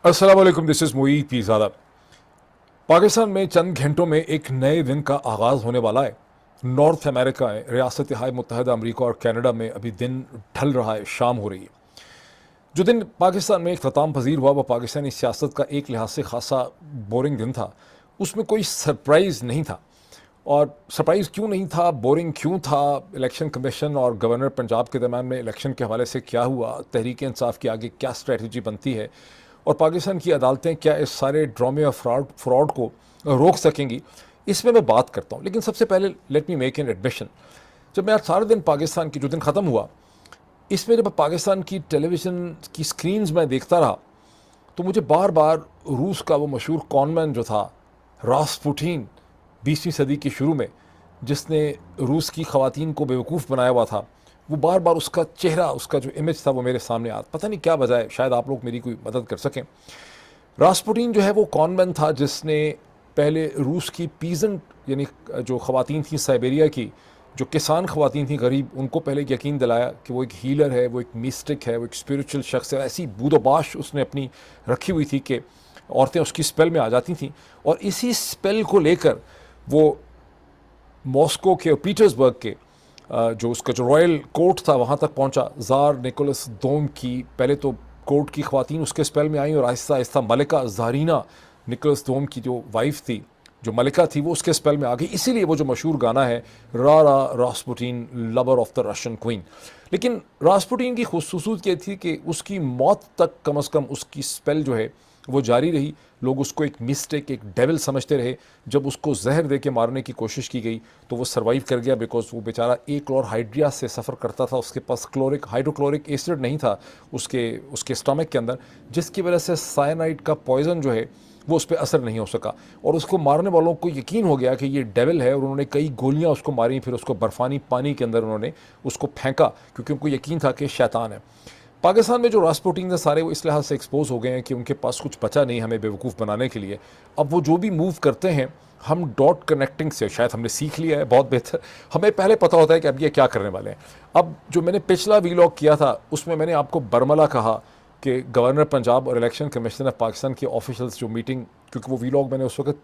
अस्सलाम वालेकुम, this is Moeed Pirzada. Pakistan में चंद घंटों में एक नए दिन का आगाज़ होने वाला है। नॉर्थ अमेरिका है, रियासत हाय मुत्तहदा अमरीका और कनाडा में अभी दिन ढल रहा है, शाम हो रही है। जो दिन पाकिस्तान में इख्तिताम पजीर हुआ वह पाकिस्तानी सियासत का एक लिहाज से खासा बोरिंग दिन था। उसमें कोई सरप्राइज़ नहीं था। और सरप्राइज़ क्यों नहीं था, बोरिंग क्यों था, इलेक्शन कमीशन और गवर्नर पंजाब के दरमियान में इलेक्शन के हवाले से क्या हुआ, तहरीक इंसाफ की आगे क्या स्ट्रेटजी बनती है और पाकिस्तान की अदालतें क्या इस सारे ड्रामे और फ्रॉड को रोक सकेंगी, इसमें मैं बात करता हूँ। लेकिन सबसे पहले let me make an admission. जब मैं आज सारे दिन पाकिस्तान की जो दिन ख़त्म हुआ, इसमें जब पाकिस्तान की टेलीविज़न की स्क्रीन्स में देखता रहा तो मुझे बार बार रूस का वो मशहूर कॉनमैन जो था, रासपुटीन, 20वीं सदी के शुरू में, जिसने रूस की ख़वातीन को बेवकूफ़ बनाया हुआ था, वो बार बार उसका चेहरा, उसका जो इमेज था वो मेरे सामने आता। पता नहीं क्या वजह है, शायद आप लोग मेरी कोई मदद कर सकें। रासपुटीन जो है वो कॉनमैन था जिसने पहले रूस की पीजेंट यानी जो ख़वातीन थी साइबेरिया की, जो किसान ख़वातीन थी गरीब, उनको पहले यकीन दिलाया कि वो एक हीलर है, वो एक मिस्टिक है, वो एक स्पिरिचुअल शख्स है। ऐसी बूदोबाश उसने अपनी रखी हुई थी कि औरतें उसकी स्पेल में आ जाती थीं। और इसी स्पेल को लेकर वो मॉस्को के और पीटर्सबर्ग के जो उसका जो रॉयल कोर्ट था वहाँ तक पहुँचा। ज़ार निकोलस दोम की पहले तो कोर्ट की ख़वातीन उसके स्पेल में आई और आहिस्ता आहिस्ता मलिका ज़ारीना, निकोलस दोम की जो वाइफ थी, जो मलिका थी, वो उसके स्पेल में आ गई। इसीलिए वो जो मशहूर गाना है, रा रा Rasputin lover of the Russian queen. लेकिन रासपुटीन की खूबसूरत ये थी कि उसकी मौत तक कम अज़ कम उसकी स्पेल जो है वो जारी रही। लोग उसको एक मिस्टेक, एक डेविल समझते रहे। जब उसको जहर दे के मारने की कोशिश की गई तो वो सर्वाइव कर गया, बिकॉज वो बेचारा क्लोरहाइड्रिया से सफ़र करता था। उसके पास हाइड्रोक्लोरिक एसिड नहीं था उसके उसके स्टमक के अंदर, जिसकी वजह से साइनाइड का पॉइजन जो है वो उस पर असर नहीं हो सका। और उसको मारने वालों को यकीन हो गया कि ये डेविल है और उन्होंने कई गोलियां उसको मारी। फिर उसको बर्फ़ानी पानी के अंदर उन्होंने उसको फेंका क्योंकि उनको यकीन था कि शैतान है। पाकिस्तान में जो रासपुटीन है सारे वो इस लिहाज से एक्सपोज हो गए हैं कि उनके पास कुछ बचा नहीं हमें बेवकूफ़ बनाने के लिए। अब वो जो भी मूव करते हैं, हम डॉट कनेक्टिंग से शायद हमने सीख लिया है बहुत बेहतर। हमें पहले पता होता है कि अब ये क्या करने वाले हैं। अब जो मैंने पिछला वीलॉग किया था उसमें मैंने आपको बरमला कहा कि गवर्नर पंजाब और इलेक्शन कमीशन ऑफ पाकिस्तान के ऑफिशियल्स जो मीटिंग, क्योंकि वो वीलॉग मैंने उस वक्त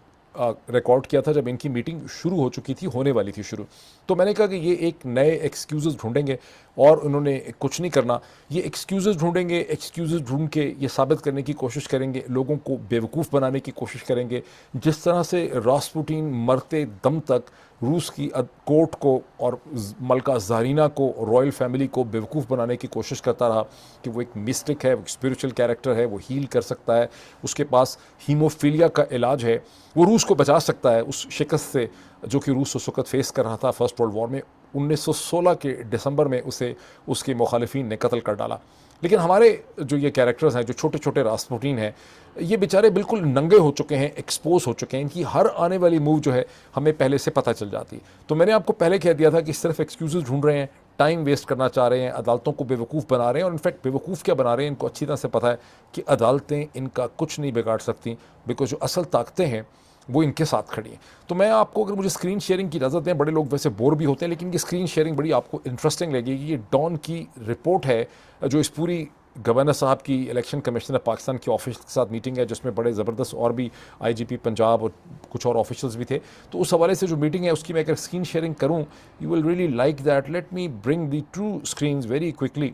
रिकॉर्ड किया था जब इनकी मीटिंग शुरू हो चुकी थी, होने वाली थी शुरू। तो मैंने कहा कि ये एक नए एक्सक्यूज़ ढूंढेंगे और उन्होंने कुछ नहीं करना। ये एक्सक्यूज़ ढूंढेंगे, एक्सक्यूज़ ढूंढ के ये साबित करने की कोशिश करेंगे, लोगों को बेवकूफ़ बनाने की कोशिश करेंगे। जिस तरह से रासपुटीन मरते दम तक रूस की कोर्ट को और मलका ज़ारीना को, रॉयल फैमिली को बेवकूफ़ बनाने की कोशिश करता रहा कि वो एक मिस्टिक है, वो एक स्पिरिचुअल कैरेक्टर है, वो हील कर सकता है, उसके पास हीमोफीलिया का इलाज है, वो रूस को बचा सकता है उस शिकस्त से जो कि रूस उस वक्त फेस कर रहा था फर्स्ट वर्ल्ड वॉर में। 1916 के दिसंबर में उसे उसके मुखालिफिन ने कत्ल कर डाला। लेकिन हमारे जो ये कैरेक्टर्स हैं, जो छोटे छोटे रासपुटीन हैं, ये बेचारे बिल्कुल नंगे हो चुके हैं, एक्सपोज हो चुके हैं। इनकी हर आने वाली मूव जो है हमें पहले से पता चल जाती। तो मैंने आपको पहले कह दिया था कि सिर्फ एक्सक्यूज़ ढूंढ रहे हैं, टाइम वेस्ट करना चाह रहे हैं, अदालतों को बेवकूफ़ बना रहे हैं। और इनफैक्ट बेवकूफ़ क्या बना रहे हैं, इनको अच्छी तरह से पता है कि अदालतें इनका कुछ नहीं बिगाड़ सकती, बिकॉज जो असल ताकतें हैं वो इनके साथ खड़ी हैं। तो मैं आपको, अगर मुझे स्क्रीन शेयरिंग की इजाज़त दें, बड़े लोग वैसे बोर भी होते हैं लेकिन ये स्क्रीन शेयरिंग बड़ी आपको इंटरेस्टिंग लगेगी। ये डॉन की रिपोर्ट है जो इस पूरी गवर्नर साहब की इलेक्शन कमीशनर पाकिस्तान के ऑफिस के साथ मीटिंग है, जिसमें बड़े ज़बरदस्त और भी आईजीपी पंजाब और कुछ और ऑफिशियल्स भी थे। तो उस हवाले से जो मीटिंग है उसकी मैं अगर स्क्रीन शेयरिंग करूँ, you will really like that. Let me bring the true screen very quickly.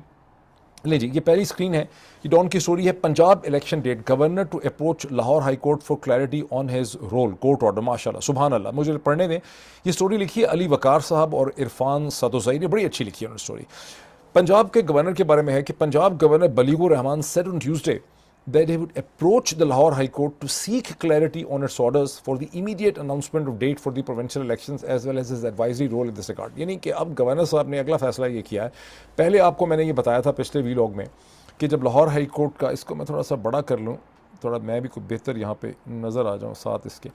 ले जी, ये पहली स्क्रीन है। ये डॉन की स्टोरी है। Punjab election date, governor to approach Lahore high court for clarity on his role, court order. माशाल्लाह, सुभान अल्लाह। मुझे पढ़ने दें। ये स्टोरी लिखी है अली वकार साहब और इरफान सदोज़ई ने, बड़ी अच्छी लिखी है उन्होंने स्टोरी। पंजाब के गवर्नर के बारे में है कि Punjab governor Baligur Rahman said on Tuesday that he would approach the Lahore High Court to seek clarity on its orders for the immediate announcement of date for the provincial elections as well as his advisory role in this regard। यानी कि अब governor साहब ने अगला फैसला ये किया है। पहले आपको मैंने ये बताया था पिछले वीलॉग में कि जब लाहौर हाई कोर्ट का, इसको मैं थोड़ा सा बड़ा कर लूँ, थोड़ा मैं भी कुछ बेहतर यहाँ पे नज़र आ जाऊँ साथ इसके।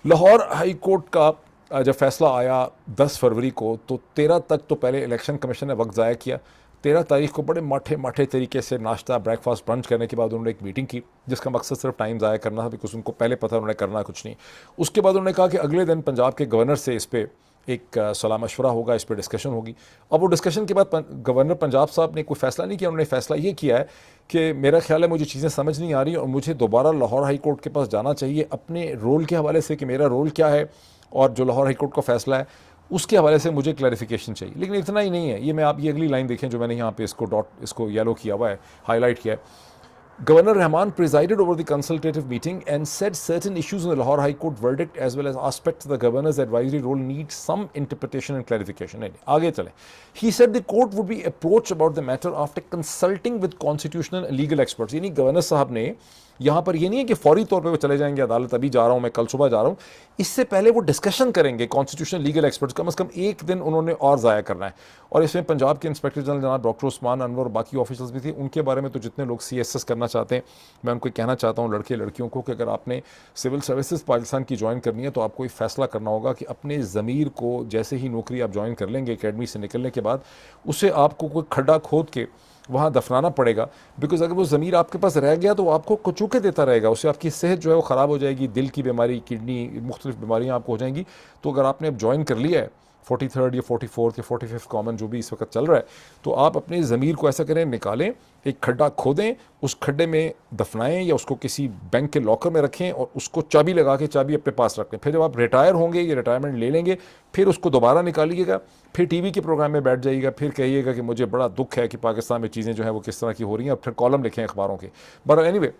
लाहौर हाई कोर्ट का जब फैसला आया 10 फरवरी को, तो 13 तक तो पहले इलेक्शन कमीशन ने वक्त ज़ाया किया। 13 तारीख को बड़े माठे माठे तरीके से नाश्ता, ब्रेकफास्ट, ब्रंच करने के बाद उन्होंने एक मीटिंग की जिसका मकसद सिर्फ टाइम ज़ाया करना था, बिकॉज उनको पहले पता उन्होंने करना कुछ नहीं। उसके बाद उन्होंने कहा कि अगले दिन पंजाब के गवर्नर से इस पर एक सलाह मशवरा होगा, इस पर डिस्कशन होगी। अब वो डिस्कशन के बाद गवर्नर पंजाब साहब ने कोई फ़ैसला नहीं किया, उन्होंने फ़ैसला ये किया है कि मेरा ख्याल है मुझे चीज़ें समझ नहीं आ रही और मुझे दोबारा लाहौर हाई कोर्ट के पास जाना चाहिए अपने रोल के हवाले से कि मेरा रोल क्या है और जो लाहौर हाई कोर्ट का फ़ैसला है उसके हवाले से मुझे क्लैरिफिकेशन चाहिए। लेकिन इतना ही नहीं है, ये मैं आप ये अगली लाइन देखें जो मैंने यहाँ पे इसको येलो किया हुआ है, हाईलाइट किया है। Governor Rahman presided over the consultative meeting and said certain issues in the Lahore High Court verdict as well as aspects of the governor's advisory role need some interpretation and clarification. नहीं, आगे चलें. He said the court would be approached about the matter after consulting with constitutional and legal experts. यानी governor साहब ने यहाँ पर ये नहीं है कि फौरी तौर पे वो चले जाएंगे अदालत, अभी जा रहा हूँ मैं, कल सुबह जा रहा हूँ। इससे पहले वो डिस्कशन करेंगे कॉन्स्टिट्यूशनल लीगल एक्सपर्ट्स, कम से कम एक दिन उन्होंने और ज़ाया करना है। और इसमें पंजाब के इंस्पेक्टर जनरल जनाब डॉक्टर उस्मान अनवर और बाकी ऑफिसर्स भी थे, उनके बारे में तो जितने लोग CSS करना चाहते हैं, मैं उनको कहना चाहता हूँ लड़के लड़कियों को कि अगर आपने सिविल सर्विसेज पाकिस्तान की ज्वाइन करनी है तो आपको एक फ़ैसला करना होगा कि अपने ज़मीर को जैसे ही नौकरी आप ज्वाइन कर लेंगे एकेडमी से निकलने के बाद, उसे आपको कोई खड्डा खोद के वहाँ दफनाना पड़ेगा। बिकॉज अगर वो ज़मीर आपके पास रह गया तो वो आपको कचूके देता रहेगा, उससे आपकी सेहत जो है वो ख़राब हो जाएगी, दिल की बीमारी, किडनी, मुख्तलिफ बीमारियाँ आपको हो जाएंगी। तो अगर आपने अब ज्वाइन कर लिया है 43rd या 44th या 45th कॉमन जो भी इस वक्त चल रहा है, तो आप अपने ज़मीर को ऐसा करें, निकालें, एक खड्डा खोदें, उस खड्डे में दफनाएं या उसको किसी बैंक के लॉकर में रखें और उसको चाबी लगा के चाबी अपने पास रखें। फिर जब आप रिटायर होंगे या रिटायरमेंट ले लेंगे फिर उसको दोबारा निकालिएगा, फिर टीवी के प्रोग्राम में बैठ जाइएगा, फिर कहिएगा कि मुझे बड़ा दुख है कि पाकिस्तान में चीज़ें जो है वो किस तरह की हो रही हैं, और फिर कॉलम लिखें अखबारों के। But anyway,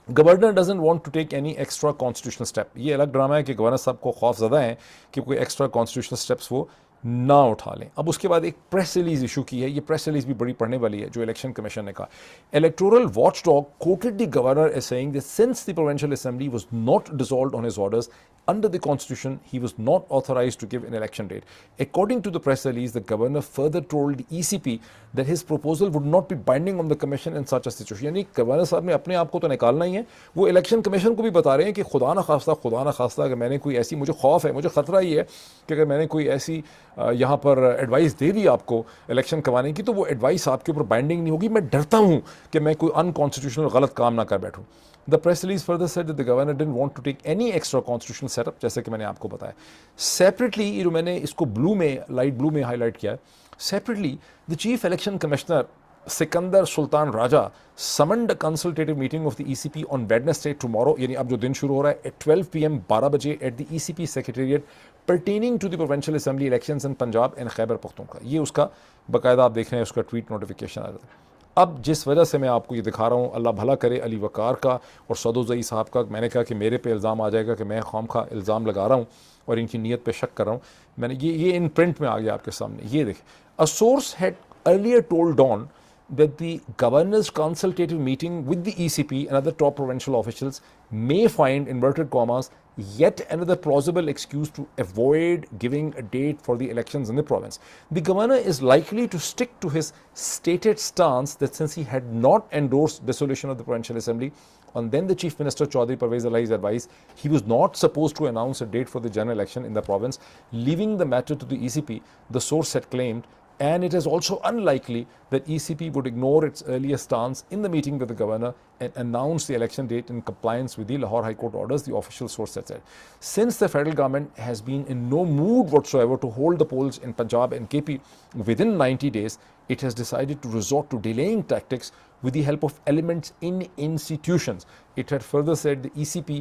governor doesn't want to take any extra constitutional step. ये अलग ड्रामा है कि गवर्नर साहब को खौफ ज़्यादा है कि कोई एक्स्ट्रा कॉन्स्टिट्यूशनल स्टेप्स वो ना उठा लें। अब उसके बाद एक प्रेस रिलीज इशू की है, ये प्रेस रिलीज भी बड़ी पढ़ने वाली है, जो इलेक्शन कमीशन ने कहा। Electoral watchdog quoted the governor as saying that since the provincial assembly was not dissolved on his orders under the constitution, he was not authorized to give an election date. According to the press release, the governor further told the ECP that his proposal would not be binding on the commission in such a situation. यानी governor साहब ने अपने आप को तो निकालना ही है, वो इलेक्शन कमीशन को भी बता रहे हैं कि खुदा ना खास्ता अगर मैंने कोई ऐसी, मुझे खौफ है, मुझे ख़तरा ही है कि अगर मैंने कोई ऐसी यहाँ पर एडवाइस दे दी आपको इलेक्शन करवाने की, तो वो एडवाइस आपके ऊपर बाइंडिंग नहीं होगी। मैं डरता हूँ कि मैं कोई अनकॉन्स्टिट्यूशनल गलत काम ना कर बैठूँ। The press release further said that the governor didn't want to take any extra constitutional setup, जैसे कि मैंने आपको बताया। Separately, ये जो मैंने इसको ब्लू में, लाइट ब्लू में हाईलाइट किया है, separately, the chief election commissioner Sikandar Sultan Raja summoned a consultative meeting of the ECP on Wednesday tomorrow, यानी अब जो दिन शुरू हो रहा है, at 12 PM 12 बजे at the ECP secretariat pertaining to the provincial assembly elections in Punjab and Khyber Pakhtunkhwa। ये उसका बाकायदा आप देख रहे हैं, उसका ट्वीट नोटिफिकेशन आ रहा है। अब जिस वजह से मैं आपको ये दिखा रहा हूँ, अल्लाह भला करे अली वकार का और सदोज़ई साहब का, मैंने कहा कि मेरे पे इल्ज़ाम आ जाएगा कि मैं खामखा इल्ज़ाम लगा रहा हूँ और इनकी नीयत पे शक कर रहा हूँ। मैंने ये इन प्रिंट में आ गया आपके सामने, ये देखें। A source had earlier told Dawn that the governor's consultative meeting with the ECP and other top provincial officials may find, inverted commas, yet another plausible excuse to avoid giving a date for the elections in the province. The governor is likely to stick to his stated stance that since he had not endorsed dissolution of the provincial assembly on then the Chief Minister Chaudhry Parvez Alai's advice, he was not supposed to announce a date for the general election in the province, leaving the matter to the ECP, the source had claimed. And it is also unlikely that ECP would ignore its earlier stance in the meeting with the governor and announce the election date in compliance with the Lahore High Court orders, the official source said. Since the federal government has been in no mood whatsoever to hold the polls in Punjab and KP within 90 days, it has decided to resort to delaying tactics with the help of elements in institutions. It had further said the ECP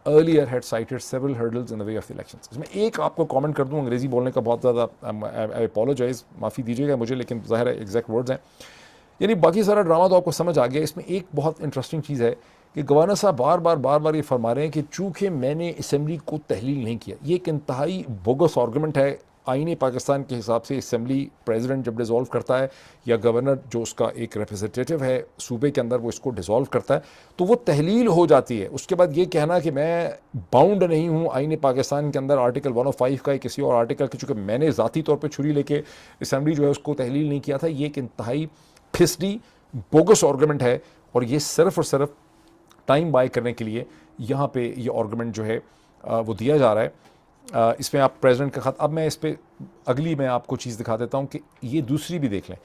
earlier had cited several hurdles in the way of the elections. इसमें एक आपको comment कर दूं, अंग्रेजी बोलने का बहुत ज़्यादा आई अपोलोजाइज, माफ़ी दीजिएगा मुझे, लेकिन ज़ाहिर है एग्जैक्ट वर्ड्स हैं। यानी बाकी सारा ड्रामा तो आपको समझ आ गया। इसमें एक बहुत इंटरेस्टिंग चीज़ है कि गवर्नर साहब बार बार ये फरमा रहे हैं कि चूँकि मैंने असम्बली को तहलील नहीं किया। ये एक इंतहाई बोगस आर्गूमेंट है। आईने पाकिस्तान के हिसाब से असम्बली प्रेसिडेंट जब डिज़ोल्व करता है या गवर्नर जो उसका एक रिप्रेजेंटेटिव है सूबे के अंदर, वो इसको डिज़ोल्व करता है तो वो तहलील हो जाती है। उसके बाद ये कहना कि मैं बाउंड नहीं हूँ आईने पाकिस्तान के अंदर आर्टिकल 105 का या किसी और आर्टिकल के, चूँकि मैंने ज़ाती तौर पर छुरी लेके असम्बली जो है उसको तहलील नहीं किया था, ये एक इंतहाई फिसडी बोगस आर्गूमेंट है। और ये सिर्फ और सिर्फ टाइम बाय करने के लिए यहाँ पे ये आर्गूमेंट जो है वो दिया जा रहा है। इसमें आप प्रेसिडेंट का खत, अब मैं इस पर अगली मैं आपको चीज़ दिखा देता हूँ कि ये दूसरी भी देख लें।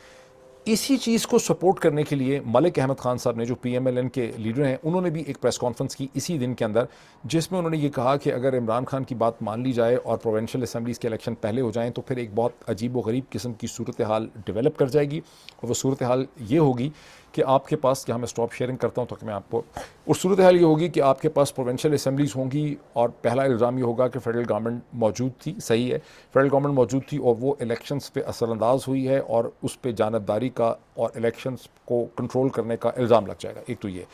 इसी चीज़ को सपोर्ट करने के लिए मलिक अहमद खान साहब ने, जो पीएमएलएन के लीडर हैं, उन्होंने भी एक प्रेस कॉन्फ्रेंस की इसी दिन के अंदर, जिसमें उन्होंने ये कहा कि अगर इमरान खान की बात मान ली जाए और प्रोविंशियल असम्बलीज़ के इलेक्शन पहले हो जाएं तो फिर एक बहुत अजीब व गरीब किस्म की सूरत हाल डेवलप कर जाएगी। और वो सूरत हाल ये होगी कि आपके पास, यहाँ मैं स्टॉप शेयरिंग करता हूँ तो कि मैं आपको, और सूरत हाल ये होगी कि आपके पास प्रोविंशियल असम्बलीज़ होंगी और पहला इल्ज़ाम ये होगा कि फेडरल गवर्नमेंट मौजूद थी, सही है, फेडरल गवर्नमेंट मौजूद थी और वो इलेक्शंस पे असरअंदाज हुई है और उस पर जानबदारी का और इलेक्शंस को कंट्रोल करने का इल्ज़ाम लग जाएगा। एक तो ये,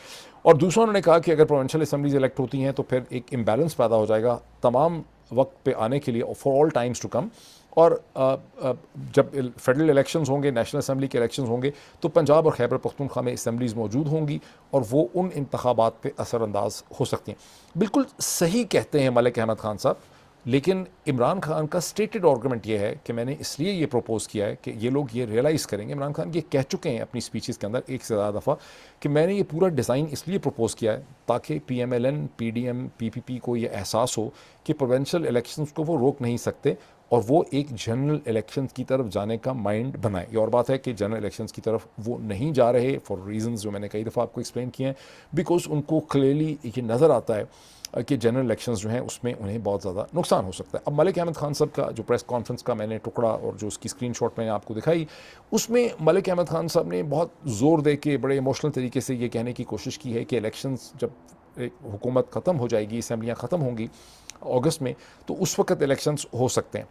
और दूसरा उन्होंने कहा कि अगर प्रोविंशियल असम्बलीज़ इलेक्ट होती हैं तो फिर एक इम्बैलेंस पैदा हो जाएगा तमाम वक्त पे आने के लिए, for all times to come. और जब फेडरल इलेक्शंस होंगे, नेशनल असम्बली के इलेक्शंस होंगे, तो पंजाब और खैबर पख्तूनख्वा में असम्बलीज़ मौजूद होंगी और वो उन इंतखाबात पे असरअंदाज हो सकती हैं। बिल्कुल सही कहते हैं मलिक अहमद खान साहब, लेकिन इमरान खान का स्टेटेड आर्गूमेंट ये है कि मैंने इसलिए ये प्रपोज़ किया है कि ये लोग ये रियलाइज़ करेंगे। इमरान खान ये कह चुके हैं अपनी स्पीचेस के अंदर एक से ज़्यादा दफ़ा कि मैंने ये पूरा डिज़ाइन इसलिए प्रपोज़ किया है ताकि पीएमएलएन, पीडीएम, पीपीपी को ये एहसास हो कि प्रोविंशियल इलेक्शंस को वो रोक नहीं सकते और वो एक जनरल इलेक्शंस की तरफ जाने का माइंड बनाए। ये और बात है कि जनरल इलेक्शंस की तरफ वो नहीं जा रहे फॉर रीजंस जो मैंने कई दफ़ा आपको एक्सप्लेन किए हैं, बिकॉज उनको क्लियरली ये नज़र आता है कि जनरल इलेक्शंस जो हैं उसमें उन्हें बहुत ज़्यादा नुकसान हो सकता है। अब मलिक अहमद खान साहब का जो प्रेस कॉन्फ्रेंस का मैंने टुकड़ा और जो उसकी स्क्रीनशॉट मैंने आपको दिखाई, उसमें मलिक अहमद खान साहब ने बहुत ज़ोर दे के बड़े इमोशनल तरीके से ये कहने की कोशिश की है कि इलेक्शंस जब हुकूमत ख़त्म हो जाएगी, असम्बलियाँ ख़त्म होंगी अगस्त में, तो उस वक्त इलेक्शंस हो सकते हैं।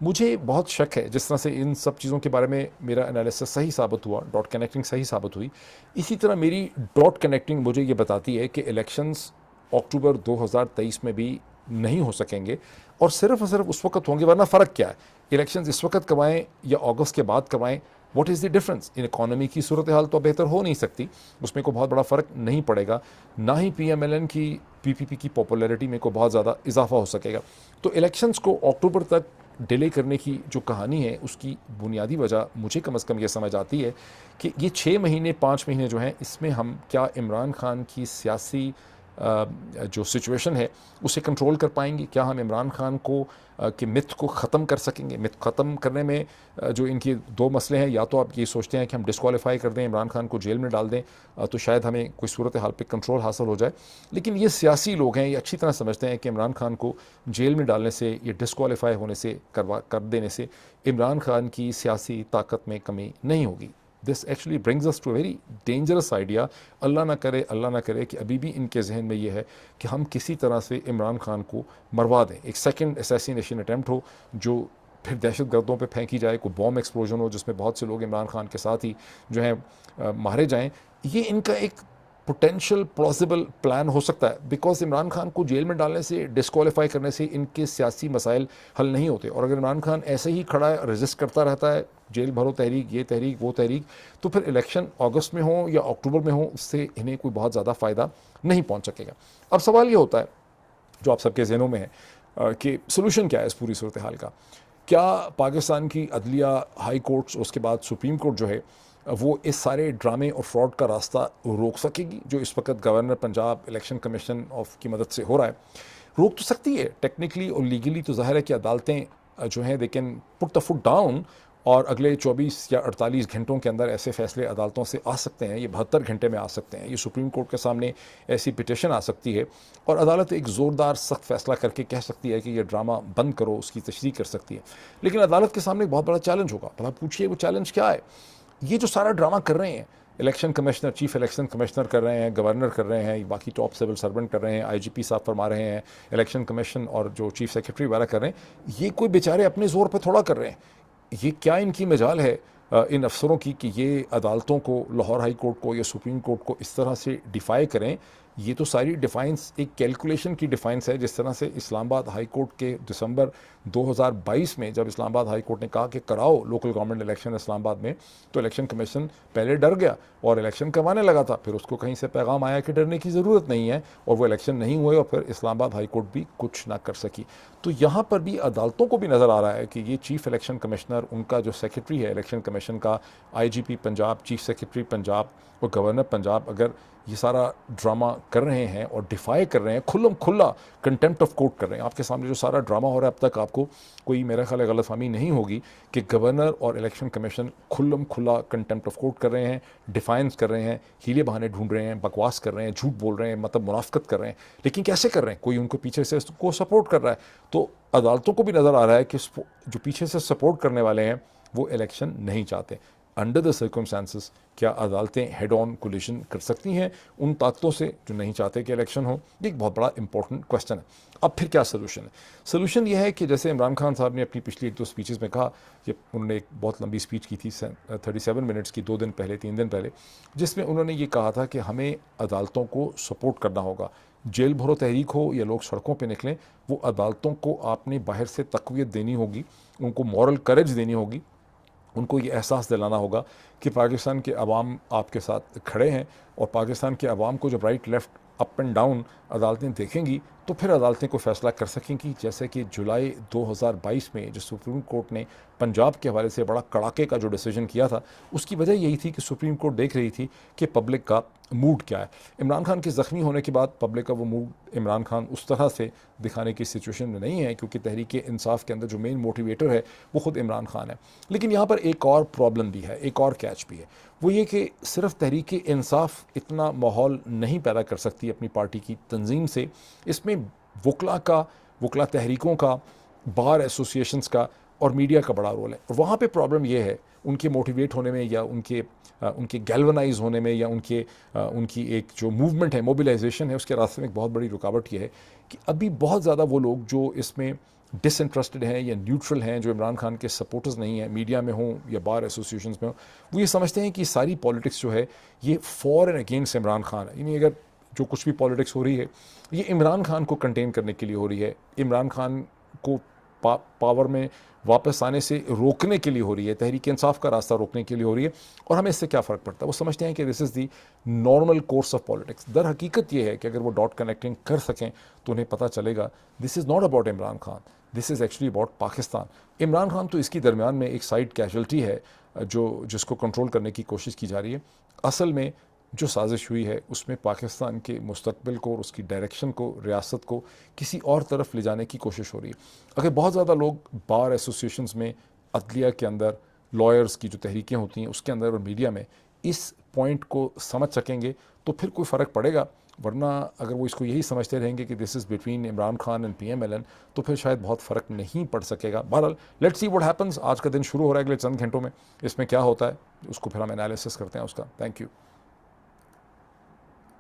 मुझे बहुत शक है जिस तरह से इन सब चीज़ों के बारे में मेरा एनालिसिस सही साबित हुआ, डॉट कनेक्टिंग सही साबित हुई, इसी तरह मेरी डॉट कनेक्टिंग मुझे ये बताती है कि इलेक्शंस अक्टूबर 2023 में भी नहीं हो सकेंगे और सिर्फ उस वक्त होंगे, वरना फ़र्क क्या है, इलेक्शंस इस वक्त करवाएं या अगस्त के बाद करवाएं, what is the difference. In economy की सूरत हाल तो बेहतर हो नहीं सकती, उसमें कोई बहुत बड़ा फ़र्क नहीं पड़ेगा, ना ही पीएमएलएन की, पीपीपी की पॉपुलैरिटी में कोई बहुत ज़्यादा इजाफा हो सकेगा। तो इलेक्शंस को अक्टूबर तक डिले करने की जो कहानी है उसकी बुनियादी वजह मुझे कम से कम ये समझ आती है कि ये 6 महीने 5 महीने जो हैं, इसमें हम क्या इमरान खान की सियासी जो सिचुएशन है उसे कंट्रोल कर पाएंगे, क्या हम इमरान खान को के मिथ को ख़त्म कर सकेंगे। मिथ ख़त्म करने में जो इनके दो मसले हैं, या तो आप ये सोचते हैं कि हम डिस्क्वालीफाई कर दें, इमरान खान को जेल में डाल दें, तो शायद हमें कोई सूरत हाल पे कंट्रोल हासिल हो जाए, लेकिन ये सियासी लोग हैं, ये अच्छी तरह समझते हैं कि इमरान खान को जेल में डालने से, ये डिस्क्वालीफाई होने से, कर देने से इमरान खान की सियासी ताकत में कमी नहीं होगी। This actually brings us to a very dangerous idea. अल्लाह ना करे कि अभी भी इनके जहन में ये है कि हम किसी तरह से इमरान खान को मरवा दें, एक सेकंड असैसिनेशन अटैम्प्ट हो जो फिर दहशत गर्दों पे फेंकी जाए, कोई बॉम्ब एक्सप्लोजन हो जिसमें बहुत से लोग इमरान खान के साथ ही जो है मारे जाएं। ये इनका एक पोटेंशियल प्लॉसिबल प्लान हो सकता है, बिकॉज इमरान खान को जेल में डालने से, डिस्क्वालीफाई करने से इनके सियासी मसाइल हल नहीं होते, और अगर इमरान खान ऐसे ही खड़ा है, रेजिस्ट करता रहता है, जेल भरो तहरीक, ये तहरीक, वो तहरीक, तो फिर इलेक्शन अगस्त में हो या अक्टूबर में हो, उससे इन्हें कोई बहुत ज़्यादा फ़ायदा नहीं पहुँच सकेगा। अब सवाल ये होता है जो आप सबके जहनों में है कि सोल्यूशन क्या है इस पूरी सूरत हाल का। क्या पाकिस्तान की अदलिया, हाई कोर्ट्स, उसके बाद सुप्रीम कोर्ट जो है वो इस सारे ड्रामे और फ्रॉड का रास्ता रोक सकेगी जो इस वक्त governor Punjab, election commission of की मदद से हो रहा है? रोक तो सकती है टेक्निकली और लीगली, तो ज़ाहिर है कि अदालतें जो हैं they can put the foot down, और अगले 24 या 48 घंटों के अंदर ऐसे फैसले अदालतों से आ सकते हैं, ये 72 घंटे में आ सकते हैं। ये सुप्रीम कोर्ट के सामने ऐसी पिटिशन आ सकती है और अदालत एक ज़ोरदार सख्त फैसला करके कह सकती है कि ये ड्रामा बंद करो, उसकी तशरीह कर सकती है। लेकिन अदालत के सामने एक बहुत बड़ा चैलेंज होगा। भला पूछिए वो चैलेंज क्या है? ये जो सारा ड्रामा कर रहे हैं, election commissioner, chief election commissioner कर रहे हैं, गवर्नर कर रहे हैं, बाकी टॉप सिविल सर्वेंट कर रहे हैं, आईजीपी साहब फरमा रहे हैं, इलेक्शन कमीशन और जो चीफ सेक्रेटरी वगैरह कर रहे हैं, ये कोई बेचारे अपने ज़ोर पर थोड़ा कर रहे हैं। ये क्या इनकी मजाल है इन अफसरों की कि ये अदालतों को, लाहौर हाई कोर्ट को या सुप्रीम कोर्ट को इस तरह से डिफ़ाई करें? ये तो सारी डिफाइंस एक कैलकुलेशन की डिफाइंस है। जिस तरह से इस्लामाबाद हाई कोर्ट के दिसंबर 2022 में जब इस्लामाबाद हाई कोर्ट ने कहा कि कराओ लोकल गवर्नमेंट इलेक्शन इस्लामाबाद में, तो इलेक्शन कमीशन पहले डर गया और इलेक्शन करवाने लगा था। फिर उसको कहीं से पैगाम आया कि डरने की ज़रूरत नहीं है, और वो इलेक्शन नहीं हुए और फिर इस्लामाबाद हाई कोर्ट भी कुछ ना कर सकी। तो यहाँ पर भी अदालतों को भी नज़र आ रहा है कि ये चीफ इलेक्शन कमिश्नर, उनका जो सेक्रेटरी है इलेक्शन कमीशन का, IGP Punjab, chief secretary Punjab और गवर्नर पंजाब अगर ये सारा ड्रामा कर रहे हैं और डिफाई कर रहे हैं, खुल्लम खुल्ला कंटेम्प्ट ऑफ कोर्ट कर रहे हैं। आपके सामने जो सारा ड्रामा हो रहा है अब तक आपको कोई मेरा ख्याल है गलतफहमी नहीं होगी कि गवर्नर और इलेक्शन कमीशन खुल्लम खुल्ला कंटेम्प्ट ऑफ कोर्ट कर रहे हैं, डिफाइंस कर रहे हैं, हीले बहाने ढूंढ रहे हैं, बकवास कर रहे हैं, झूठ बोल रहे हैं, मतलब मुनाफिकत कर रहे हैं। लेकिन कैसे कर रहे हैं? कोई उनको पीछे से उसको सपोर्ट कर रहा है। तो अदालतों को भी नज़र आ रहा है कि जो पीछे से सपोर्ट करने वाले हैं वो इलेक्शन नहीं चाहते। अंडर द सर्कमस्टांसेस क्या अदालतें हेड ऑन कोलिशन कर सकती हैं उन ताकतों से जो नहीं चाहते कि इलेक्शन हो? ये एक बहुत बड़ा इंपॉर्टेंट क्वेश्चन है। अब फिर क्या सोल्यूशन है? सोल्यूशन ये है कि जैसे इमरान खान साहब ने अपनी पिछली 1-2 स्पीचेस में कहा, ये उन्होंने एक बहुत लंबी स्पीच की थी 37 मिनट्स की 2 दिन पहले 3 दिन पहले, जिसमें उन्होंने ये कहा था कि हमें अदालतों को सपोर्ट करना होगा। जेल भरो तहरीक हो या लोग सड़कों पर निकलें, वो अदालतों को आपने बाहर से तक़वियत देनी होगी, उनको मॉरल करेज देनी होगी, उनको ये एहसास दिलाना होगा कि पाकिस्तान के अवाम आपके साथ खड़े हैं। और पाकिस्तान के अवाम को जब right left up and down अदालतें देखेंगी तो फिर अदालतें को फ़ैसला कर सकेंगी। जैसे कि जुलाई 2022 में जो सुप्रीम कोर्ट ने पंजाब के हवाले से बड़ा कड़ाके का जो डिसीजन किया था, उसकी वजह यही थी कि सुप्रीम कोर्ट देख रही थी कि पब्लिक का मूड क्या है। इमरान खान के ज़ख्मी होने के बाद पब्लिक का वो मूड इमरान खान उस तरह से दिखाने की सिचुएशन में नहीं है, क्योंकि तहरीक इंसाफ के अंदर जो मेन मोटिवेटर है वो ख़ुद इमरान खान है। लेकिन यहाँ पर एक और प्रॉब्लम भी है, एक और कैच भी है, वो ये कि सिर्फ तहरीक इंसाफ इतना माहौल नहीं पैदा कर सकती अपनी पार्टी की तंजीम से। इसमें वकला तहरीकों का, बार एसोसिएशंस का और मीडिया का बड़ा रोल है। और वहाँ पे प्रॉब्लम ये है उनके मोटिवेट होने में या उनके गैल्वनाइज होने में या उनकी एक जो मूवमेंट है, मोबिलाइजेशन है, उसके रास्ते में एक बहुत बड़ी रुकावट ये है कि अभी बहुत ज़्यादा वो लोग जो इसमें डिसइंटरेस्टेड हैं या न्यूट्रल हैं, जो इमरान खान के सपोर्टर्स नहीं हैं, मीडिया में हों या बार एसोसिएशंस में हों, वो ये समझते हैं कि सारी पॉलिटिक्स जो है ये for and against Imran Khan है। यानी अगर जो कुछ भी पॉलिटिक्स हो रही है ये इमरान खान को कंटेन करने के लिए हो रही है, इमरान खान को पावर में वापस आने से रोकने के लिए हो रही है, तहरीक इंसाफ का रास्ता रोकने के लिए हो रही है। और हमें इससे क्या फ़र्क पड़ता है? वो समझते हैं कि this is the normal course of politics. दर हकीकत ये है कि अगर वो डॉट कनेक्टिंग कर सकें तो उन्हें पता चलेगा this is not about Imran Khan, this is actually about Pakistan. Imran Khan तो इसकी दरमियान में एक साइड कैजुअल्टी है जिसको कंट्रोल करने की कोशिश की जा रही है। असल में जो साजिश हुई है उसमें पाकिस्तान के मुस्तकबिल को और उसकी डायरेक्शन को, रियासत को किसी और तरफ ले जाने की कोशिश हो रही है। अगर बहुत ज़्यादा लोग बार एसोसिएशंस में, अदलिया के अंदर, लॉयर्स की जो तहरीकें होती हैं उसके अंदर और मीडिया में इस पॉइंट को समझ सकेंगे तो फिर कोई फ़र्क पड़ेगा। वरना अगर वो इसको यही समझते रहेंगे कि this is between Imran Khan and PMLN तो फिर शायद बहुत फ़र्क नहीं पड़ सकेगा। बहरहाल लेट्स सी व्हाट हैपन्स। आज का दिन शुरू हो रहा है अगले चंद घंटों में, इसमें क्या होता है उसको फिर हम एनालिसिस करते हैं उसका। Thank you.